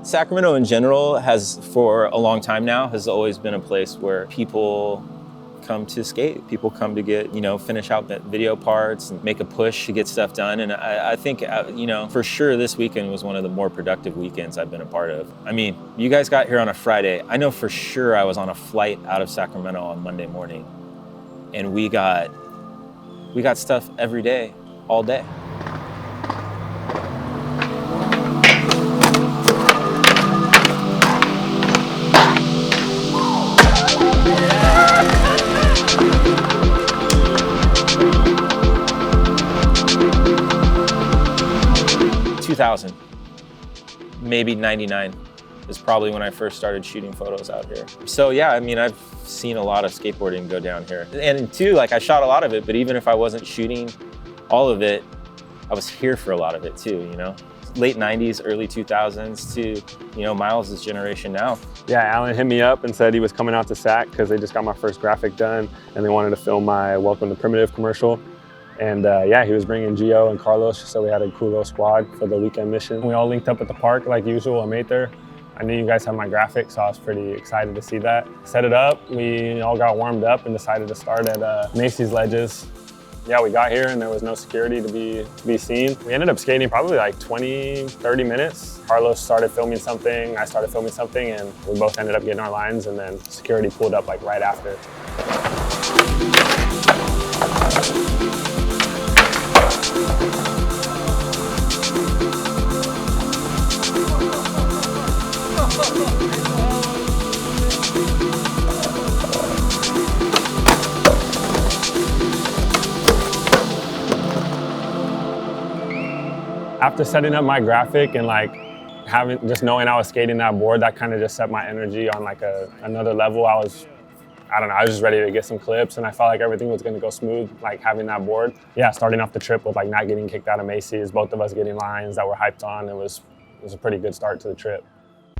Sacramento in general has, for a long time now, has always been a place where people come to skate. People come to get, finish out the video parts and make a push to get stuff done. And I think, for sure this weekend was one of the more productive weekends I've been a part of. I mean, you guys got here on a Friday. I know for sure I was on a flight out of Sacramento on Monday morning, and we got stuff every day, all day. Maybe 99 is probably when I first started shooting photos out here. So yeah, I mean, I've seen a lot of skateboarding go down here. And two, I shot a lot of it, but even if I wasn't shooting all of it, I was here for a lot of it too, Late 90s, early 2000s to, Miles' generation now. Yeah, Alan hit me up and said he was coming out to Sac because they just got my first graphic done and they wanted to film my Welcome to Primitive commercial. And yeah, he was bringing Gio and Carlos, so we had a cool little squad for the weekend mission. We all linked up at the park like usual. I made there. I knew you guys had my graphic, so I was pretty excited to see that. Set it up, we all got warmed up and decided to start at Macy's ledges. Yeah, we got here and there was no security to be seen. We ended up skating probably like 20, 30 minutes. Carlos started filming something, I started filming something, and we both ended up getting our lines, and then security pulled up right after. After setting up my graphic and just knowing I was skating that board, that kind of just set my energy on another level. I was just ready to get some clips, and I felt like everything was going to go smooth, having that board. Yeah, starting off the trip with not getting kicked out of Macy's, both of us getting lines that were hyped on. It was a pretty good start to the trip.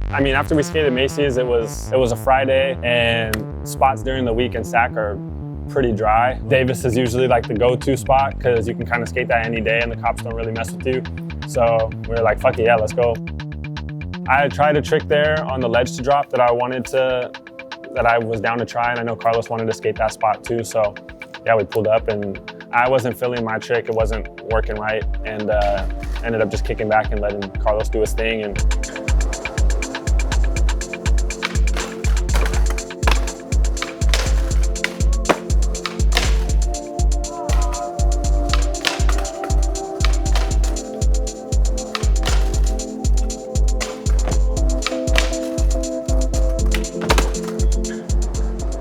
I mean, after we skated Macy's, it was a Friday, and spots during the week in Sac are pretty dry. Davis is usually the go-to spot because you can kind of skate that any day and the cops don't really mess with you. So we were like, fuck it, yeah, let's go. I tried a trick there on the ledge to drop that I was down to try, and I know Carlos wanted to skate that spot too. So yeah, we pulled up and I wasn't feeling my trick. It wasn't working right, and ended up just kicking back and letting Carlos do his thing. And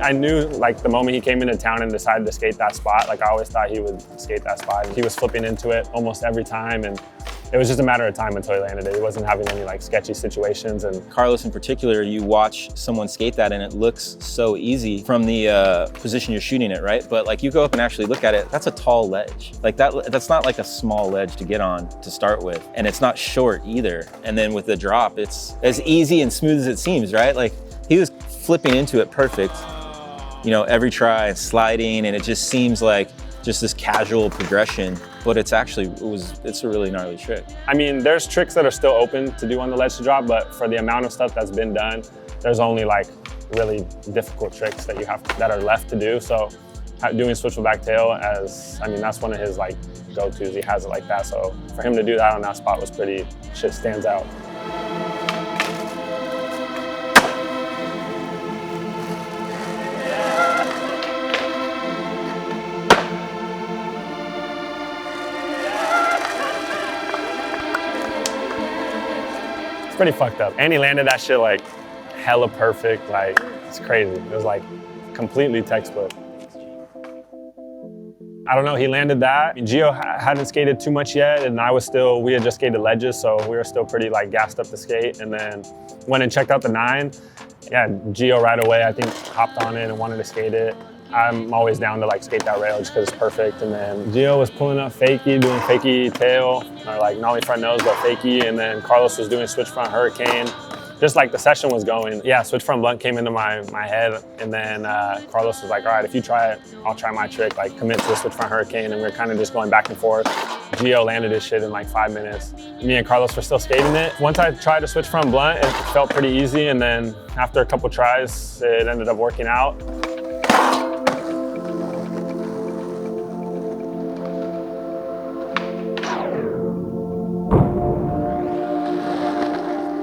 I knew the moment he came into town and decided to skate that spot, I always thought he would skate that spot. He was flipping into it almost every time, and it was just a matter of time until he landed it. He wasn't having any sketchy situations. And Carlos in particular, you watch someone skate that and it looks so easy from the position you're shooting it, right? But you go up and actually look at it, that's a tall ledge. That's not a small ledge to get on to start with. And it's not short either. And then with the drop, it's as easy and smooth as it seems, right? He was flipping into it perfect. Every try, sliding, and it just seems like just this casual progression, but it's a really gnarly trick. I mean, there's tricks that are still open to do on the ledge to drop, but for the amount of stuff that's been done, there's only really difficult tricks that are left to do. So doing switch with back tail, that's one of his go-tos. He has it like that. So for him to do that on that spot was shit stands out. Pretty fucked up. And he landed that shit hella perfect. It's crazy. It was completely textbook. I don't know, he landed that. Gio hadn't skated too much yet, and we had just skated ledges, so we were still pretty gassed up to skate. And then went and checked out the 9. Yeah, Gio right away, I think, hopped on it and wanted to skate it. I'm always down to skate that rail just because it's perfect. And then Gio was pulling up fakie, doing fakie tail, or Nollie front nose, but fakie. And then Carlos was doing switch front hurricane. just like the session was going. Yeah, switch front blunt came into my head, and then Carlos was like, all right, if you try it, I'll try my trick, like commit to the switch front hurricane, and we were kind of just going back and forth. Gio landed his shit in like 5 minutes. Me and Carlos were still skating it. Once I tried to switch front blunt, it felt pretty easy, and then after a couple tries, it ended up working out.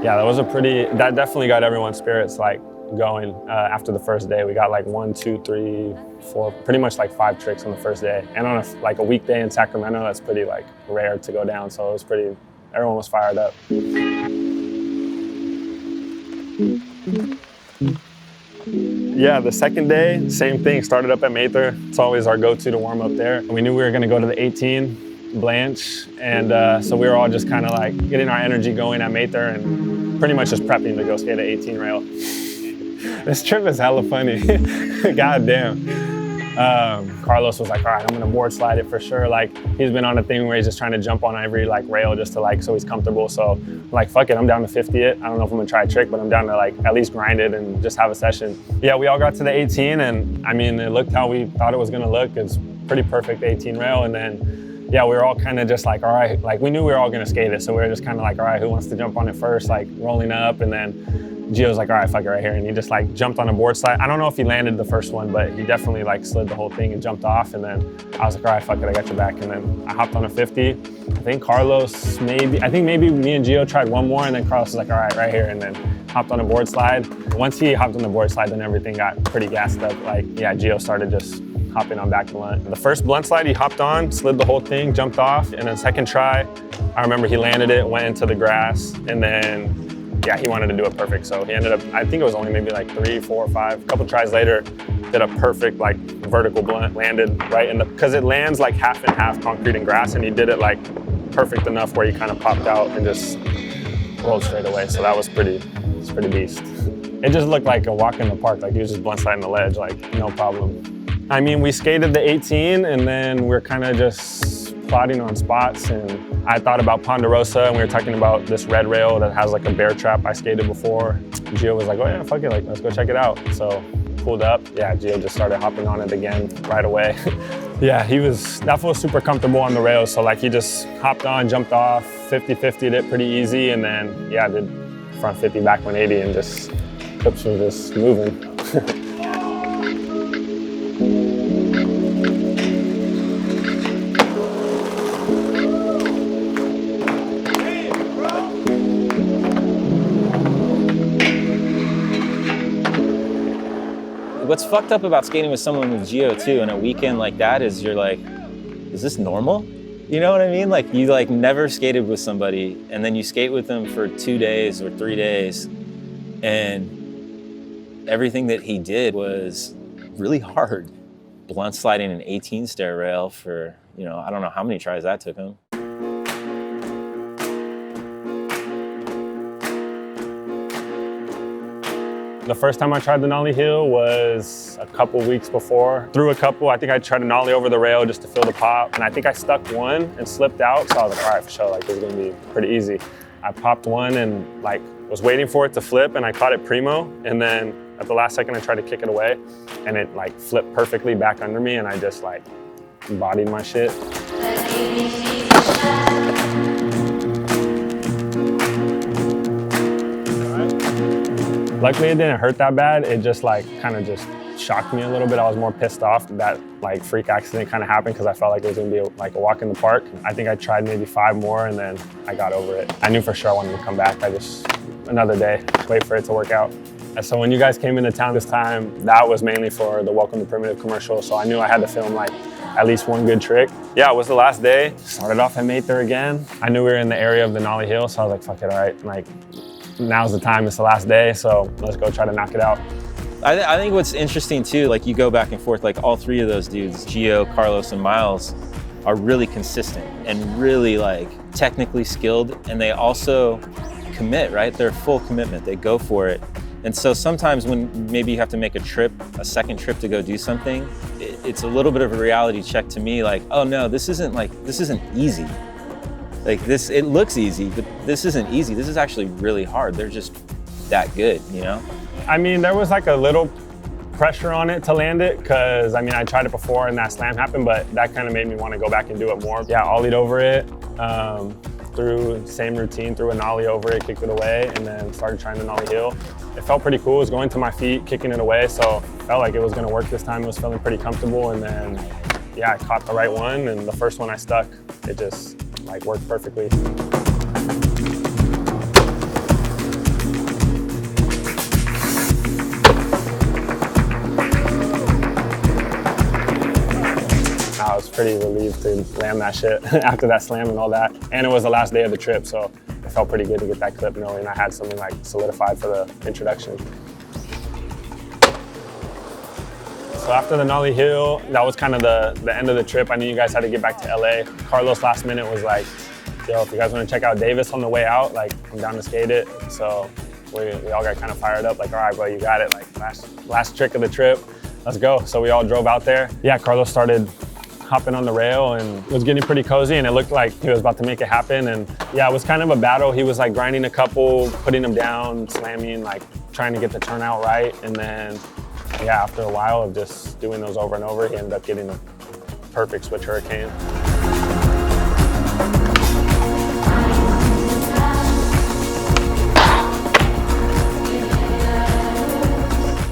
Yeah, that definitely got everyone's spirits like going after the first day. We got like 1, 2, 3, 4, pretty much like 5 tricks on the first day. And on a weekday in Sacramento, that's pretty like rare to go down. So it was everyone was fired up. Yeah, the second day, same thing, started up at Mather. It's always our go-to to warm up there. We knew we were gonna go to the 18 Blanche, and so we were all just kind of like getting our energy going at Mather and pretty much just prepping to go skate at 18 rail. This trip is hella funny. God damn. Carlos was like, all right, I'm gonna board slide it for sure. Like, he's been on a thing where he's just trying to jump on every like rail just to like, so he's comfortable. So I'm like, fuck it, I'm down to 50 it. I don't know if I'm gonna try a trick, but I'm down to like at least grind it and just have a session. Yeah, we all got to the 18, and I mean, it looked how we thought it was gonna look. It's pretty perfect 18 rail, and then yeah, we were all kind of just like, all right, like we knew we were all gonna skate it, so we were just kind of like, all right, who wants to jump on it first, like rolling up, and then Gio's like, all right, fuck it right here, and he just like jumped on a board slide. I don't know if he landed the first one, but he definitely like slid the whole thing and jumped off, and then I was like, all right, fuck it, I got your back, and then I hopped on a 50. I think maybe me and Gio tried one more, and then Carlos was like, all right, right here, and then hopped on a board slide. Once he hopped on the board slide, then everything got pretty gassed up. Like, yeah, Gio started just hopping on back blunt. The first blunt slide he hopped on, slid the whole thing, jumped off, and then second try, I remember he landed it, went into the grass, and then, yeah, he wanted to do it perfect. So he ended up, I think it was only maybe like 3, 4, 5, a couple tries later, did a perfect like vertical blunt, landed right in the, because it lands like half and half concrete and grass, and he did it like perfect enough where he kind of popped out and just rolled straight away. So that was pretty beast. It just looked like a walk in the park, like he was just blunt sliding the ledge, like no problem. I mean, we skated the 18, and then we're kind of just plotting on spots, and I thought about Ponderosa, and we were talking about this red rail that has like a bear trap I skated before. Gio was like, oh yeah, fuck it, like let's go check it out. So pulled up, yeah, Gio just started hopping on it again right away. Yeah, that fool was super comfortable on the rails, so like he just hopped on, jumped off, 50-50'd it pretty easy, and then yeah, did front 50, back 180, and just hips were just moving. What's fucked up about skating with someone with Gio too, and a weekend like that is you're like, is this normal? You know what I mean? Like you like never skated with somebody, and then you skate with them for 2 days or 3 days, and everything that he did was really hard. Blunt sliding an 18 stair rail for, you know, I don't know how many tries that took him. The first time I tried the nollie heel was a couple weeks before. Threw a couple, I think I tried to nollie over the rail just to feel the pop, and I think I stuck one and slipped out, so I was like, all right, for sure, like this is gonna be pretty easy. I popped one and like was waiting for it to flip, and I caught it primo, and then at the last second I tried to kick it away, and it like flipped perfectly back under me, and I just like bodied my shit. Luckily, it didn't hurt that bad. It just like kind of just shocked me a little bit. I was more pissed off that like freak accident kind of happened because I felt like it was gonna be like a walk in the park. I think I tried maybe 5 more, and then I got over it. I knew for sure I wanted to come back. I just, another day, wait for it to work out. And so when you guys came into town this time, that was mainly for the Welcome to Primitive commercial. So I knew I had to film like at least one good trick. Yeah, it was the last day. Started off at Mather again. I knew we were in the area of the nollie hill, so I was like, fuck it, all right. Like, now's the time, it's the last day, so let's go try to knock it out. I think what's interesting too, like you go back and forth, like all 3 of those dudes, Gio, Carlos, and Miles, are really consistent and really like technically skilled, and they also commit, right? They're full commitment, they go for it. And so sometimes when maybe you have to make a second trip to go do something, it's a little bit of a reality check to me, like, oh no, this isn't easy. Like this, it looks easy, but this isn't easy. This is actually really hard. They're just that good, you know? I mean, there was like a little pressure on it to land it because, I mean, I tried it before and that slam happened, but that kind of made me want to go back and do it more. Yeah, ollied over it, threw same routine, threw a nollie over it, kicked it away, and then started trying the nollie heel. It felt pretty cool. It was going to my feet, kicking it away, so felt like it was going to work this time. It was feeling pretty comfortable, and then, yeah, I caught the right one, and the first one I stuck, it just like worked perfectly. I was pretty relieved to land that shit after that slam and all that. And it was the last day of the trip, so it felt pretty good to get that clip knowing I had something like solidified for the introduction. So after the nollie hill, that was kind of the end of the trip. I knew you guys had to get back to LA. Carlos last minute was like, yo, if you guys want to check out Davis on the way out, like I'm down to skate it. So we all got kind of fired up, like, all right, bro, you got it. Like last trick of the trip, let's go. So we all drove out there. Yeah, Carlos started hopping on the rail and was getting pretty cozy, and it looked like he was about to make it happen. And yeah, it was kind of a battle. He was like grinding a couple, putting them down, slamming, like trying to get the turnout right. And then, yeah, after a while of just doing those over and over, he ended up getting a perfect switch hurricane.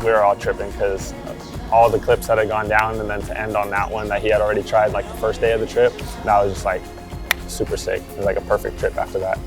We were all tripping because all the clips that had gone down, and then to end on that one that he had already tried like the first day of the trip, that was just like super sick. It was like a perfect trip after that.